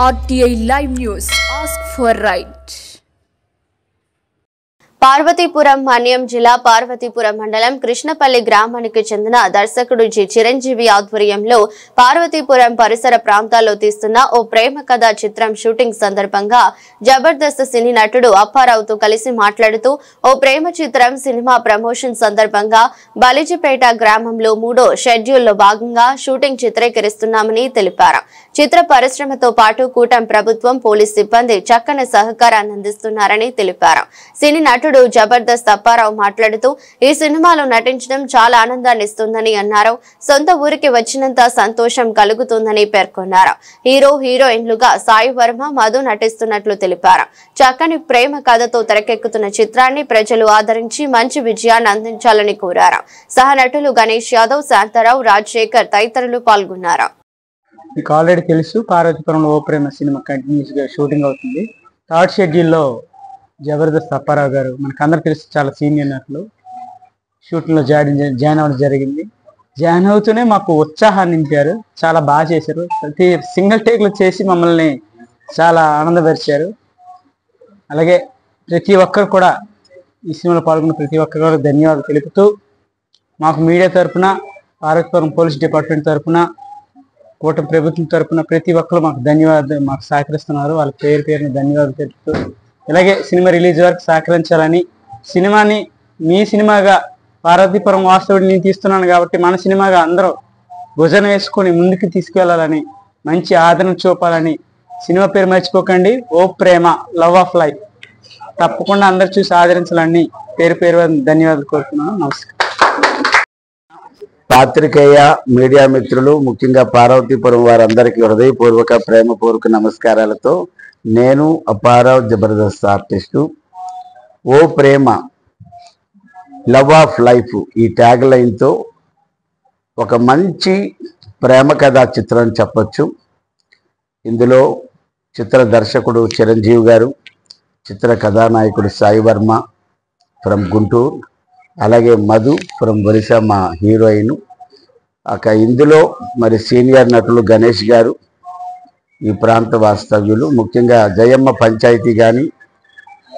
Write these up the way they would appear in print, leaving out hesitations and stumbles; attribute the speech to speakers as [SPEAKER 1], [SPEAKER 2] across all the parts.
[SPEAKER 1] RTI Live News. Ask for right.
[SPEAKER 2] Parvathipuram Manyam జిల్లా పార్వతీపురం మండలం కృష్ణపల్లి గ్రామానికి చెందిన దర్శకుడు జి చిరంజీవి ఆధ్వర్యంలో పార్వతీపురం పరిసర ప్రాంతాల్లో తీస్తున్న ఓ ప్రేమ కథ చిత్రం షూటింగ్ సందర్భంగా జబర్దస్త్ సినీ నటుడు అప్పారావుతో కలిసి మాట్లాడుతూ ఓ ప్రేమ చిత్రం సినిమా ప్రమోషన్ సందర్భంగా బలిజిపేట గ్రామంలో 3వ షెడ్యూల్లో భాగంగా షూటింగ్ చిత్రీకరిస్తున్నామని తెలిపారు. చిత్ర పరిశ్రమతో పాటు కూటమి ప్రభుత్వం పోలీస్ సిబ్బంది చక్కని సహకారాన్ని అందిస్తున్నారని తెలిపారు. సినీ నటుడు జబర్దస్త్ అప్పారావు మాట్లాడుతూ ఈ సినిమాలో నటించడం చాలా ఆనందాన్ని ఇస్తుందని అన్నారు. సొంత ఊరికి వచ్చినంత సంతోషం కలుగుతుందని పేర్కొన్నారు. హీరో హీరోయిన్లుగా సాయి వర్మ, మధు నటిస్తున్నట్లు తెలిపారు. చక్కని ప్రేమ కథతో తెరకెక్కుతున్న చిత్రాన్ని ప్రజలు ఆదరించి మంచి విజయాన్ని అందించాలని కోరారు. సహ నటులు గణేష్ యాదవ్, శాంతారావు, రాజశేఖర్ తదితరులు పాల్గొన్నారు.
[SPEAKER 3] మీకు ఆల్రెడీ తెలుసు, పార్వతీపురంలో ఓ ప్రేమ సినిమా కంటిన్యూస్ గా షూటింగ్ అవుతుంది. 3rd షెడ్యూల్లో జబర్దస్త్ అప్పారావు గారు మనకు అందరు తెలుసు, చాలా సీనియర్ నటులు, షూటింగ్ లో జాయిన్ అవ్వడం జరిగింది. జాయిన్ అవుతూనే మాకు ఉత్సాహాన్ని నింపారు. చాలా బాగా చేశారు. ప్రతి సింగిల్ టేక్ లో చేసి మమ్మల్ని చాలా ఆనందపరిచారు. అలాగే ప్రతి ఒక్కరు కూడా ఈ సినిమాలో పాల్గొన్న ప్రతి ఒక్కరు కూడా ధన్యవాదాలు తెలుపుతూ, మాకు మీడియా తరఫున, పార్వతీపురం పోలీస్ డిపార్ట్మెంట్ తరఫున, కూటమి ప్రభుత్వం తరఫున ప్రతి ఒక్కరు మాకు సహకరిస్తున్నారు. వాళ్ళ పేరున ధన్యవాదాలు తెలుపుతూ, ఇలాగే సినిమా రిలీజ్ వరకు సహకరించాలని, సినిమాని మీ సినిమాగా పార్వతీపురం వాస్తవుడిని నేను తీస్తున్నాను కాబట్టి మన సినిమాగా అందరూ భుజన వేసుకొని ముందుకు తీసుకెళ్లాలని, మంచి ఆదరణ చూపాలని, సినిమా పేరు మర్చిపోకండి, ఓ ప్రేమ, లవ్ ఆఫ్ లైఫ్, తప్పకుండా అందరు చూసి ఆదరించాలని పేరు ధన్యవాదాలు కోరుతున్నాను. నమస్కారం.
[SPEAKER 4] పాత్రికేయ మీడియా మిత్రులు, ముఖ్యంగా పార్వతీపురం వారందరికీ హృదయపూర్వక ప్రేమపూర్వక నమస్కారాలతో నేను Apparao, Jabardasth artist. O Prema, love of life ఈ ట్యాగ్ లైన్తో ఒక మంచి ప్రేమ కథా చిత్రం చెప్పొచ్చు. ఇందులో చిత్ర దర్శకుడు చిరంజీవి గారు, చిత్ర కథానాయకుడు సాయి వర్మ ఫ్రమ్ గుంటూరు, అలాగే మధు ఫ్రమ్ ఒరిస్సా మా హీరోయిన్. ఇందులో మరి సీనియర్ నటులు గణేష్ గారు, ఈ ప్రాంత వాస్తవ్యులు, ముఖ్యంగా జయమ్మ పంచాయతీ కానీ,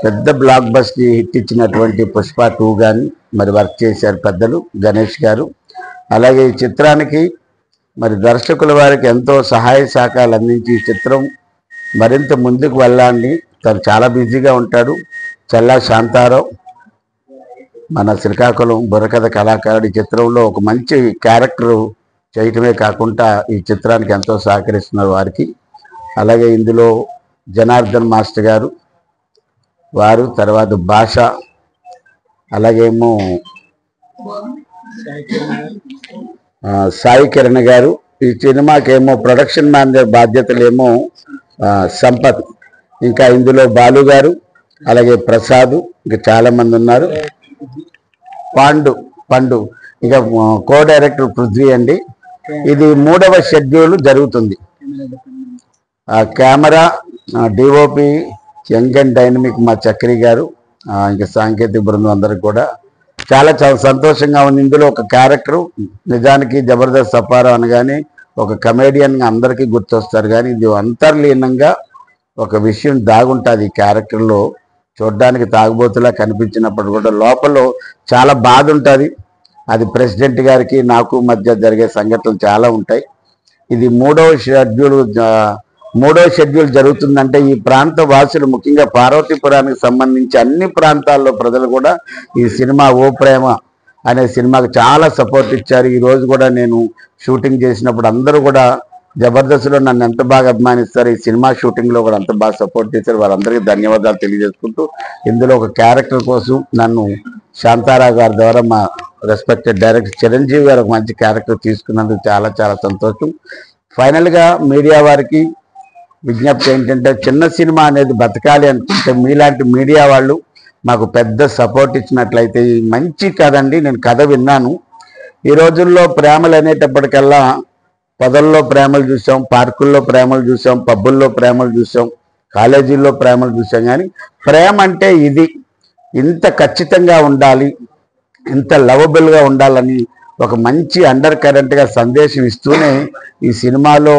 [SPEAKER 4] పెద్ద బ్లాక్ బస్ట్ని హిట్ ఇచ్చినటువంటి పుష్ప 2 కానీ మరి వర్క్ చేశారు పెద్దలు గణేష్ గారు. అలాగే ఈ చిత్రానికి మరి దర్శకుల వారికి ఎంతో సహాయ సహకారాలు అందించి ఈ చిత్రం మరింత ముందుకు వెళ్ళాలని, తను చాలా బిజీగా ఉంటాడు. చల్లా శాంతారావు, మన శ్రీకాకుళం బుర్రకథ కళాకారుడి చిత్రంలో ఒక మంచి క్యారెక్టర్ చేయటమే కాకుండా ఈ చిత్రానికి ఎంతో సహకరిస్తున్నారు వారికి. అలాగే ఇందులో జనార్దన్ మాస్టర్ గారు వారు, తర్వాత భాష, అలాగేమో సాయి కిరణ్ గారు. ఈ సినిమాకేమో ప్రొడక్షన్ మేనేజర్ బాధ్యతలేమో సంపత్, ఇంకా ఇందులో బాలు గారు, అలాగే ప్రసాద్, ఇంకా చాలా మంది ఉన్నారు. పండు, ఇక కో డైరెక్టర్ పృథ్వీ అండి. ఇది 3వ షెడ్యూల్ జరుగుతుంది. Camera DOP young and dynamic మా చక్రి గారు, ఇంకా సాంకేతిక బృందం అందరికి కూడా చాలా సంతోషంగా ఉంది. ఇందులో ఒక క్యారెక్టరు, నిజానికి జబర్దస్త్ అప్పారావు అనగానే ఒక కమేడియన్గా అందరికీ గుర్తొస్తారు, కానీ ఇది అంతర్లీనంగా ఒక విషయం దాగుంటుంది ఈ క్యారెక్టర్లో. చూడ్డానికి తాగుబోతులా కనిపించినప్పుడు కూడా లోపల చాలా బాధ ఉంటుంది. అది ప్రెసిడెంట్ గారికి నాకు మధ్య జరిగే సంఘటనలు చాలా ఉంటాయి. ఇది 3వ షెడ్యూల్ జరుగుతుందంటే ఈ ప్రాంత వాసులు, ముఖ్యంగా పార్వతీపురానికి సంబంధించి అన్ని ప్రాంతాల్లో ప్రజలు కూడా ఈ సినిమా ఓ ప్రేమ అనే సినిమాకి చాలా సపోర్ట్ ఇచ్చారు. ఈరోజు కూడా నేను షూటింగ్ చేసినప్పుడు అందరూ కూడా జబర్దస్త్లో నన్ను ఎంత బాగా అభిమానిస్తారు, ఈ సినిమా షూటింగ్లో కూడా అంత బాగా సపోర్ట్ చేశారు. వారందరికీ ధన్యవాదాలు తెలియజేసుకుంటూ, ఇందులో ఒక క్యారెక్టర్ కోసం నన్ను శాంతారావు గారి ద్వారా మా రెస్పెక్టెడ్ డైరెక్టర్ చిరంజీవి గారు ఒక మంచి క్యారెక్టర్ తీసుకున్నందుకు చాలా చాలా సంతోషం. ఫైనల్గా మీడియా వారికి విజ్ఞప్తి ఏంటంటే, చిన్న సినిమా అనేది బతకాలి అనుకుంటే మీలాంటి మీడియా వాళ్ళు మాకు పెద్ద సపోర్ట్ ఇచ్చినట్లయితే, మంచి కథ అండి. నేను కథ విన్నాను. ఈ రోజుల్లో ప్రేమలు అనేటప్పటికల్లా పొదల్లో ప్రేమలు చూసాం, పార్కుల్లో ప్రేమలు చూసాం, పబ్బుల్లో ప్రేమలు చూసాం, కాలేజీల్లో ప్రేమలు చూసాం, కానీ ప్రేమ అంటే ఇది ఇంత ఖచ్చితంగా ఉండాలి, ఇంత లవబుల్గా ఉండాలని ఒక మంచి అండర్ కరెంట్గా సందేశం ఇస్తూనే ఈ సినిమాలో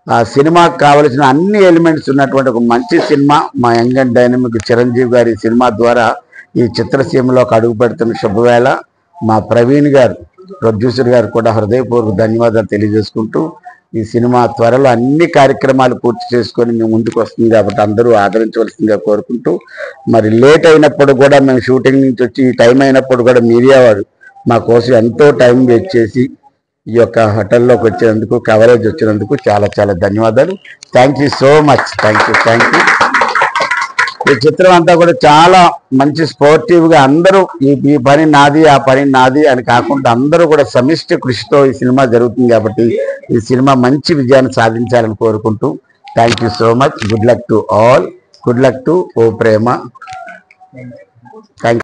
[SPEAKER 4] ఆ సినిమాకి కావలసిన అన్ని ఎలిమెంట్స్ ఉన్నటువంటి ఒక మంచి సినిమా మా యంగ్ అండ్ డైనమిక్ చిరంజీవి గారి సినిమా ద్వారా ఈ చిత్రసీమలోకి అడుగు పెడుతున్న శుభవేళ మా ప్రవీణ్ గారు ప్రొడ్యూసర్ గారు కూడా హృదయపూర్వక ధన్యవాదాలు తెలియజేసుకుంటూ ఈ సినిమా త్వరలో అన్ని కార్యక్రమాలు పూర్తి చేసుకొని మేము ముందుకు వస్తుంది కాబట్టి అందరూ ఆదరించవలసిందిగా కోరుకుంటూ మరి లేట్ అయినప్పుడు కూడా మేము షూటింగ్ నుంచి వచ్చి ఈ టైం అయినప్పుడు కూడా మీడియా వారు మా కోసం ఎంతో టైం వేస్ట్ చేసి ఈ యొక్క హోటల్లోకి వచ్చినందుకు కవరేజ్ వచ్చినందుకు చాలా చాలా ధన్యవాదాలు. Thank you so much. Thank you. ఈ చిత్రం అంతా కూడా చాలా మంచి స్పోర్టివ్గా అందరూ ఈ పని నాది ఆ పని నాది అని కాకుండా అందరూ కూడా సమిష్టి కృషితో ఈ సినిమా జరుగుతుంది కాబట్టి ఈ సినిమా మంచి విజయాన్ని సాధించాలని కోరుకుంటూ thank you so much. Good luck to all. Good luck to O Prema. Thank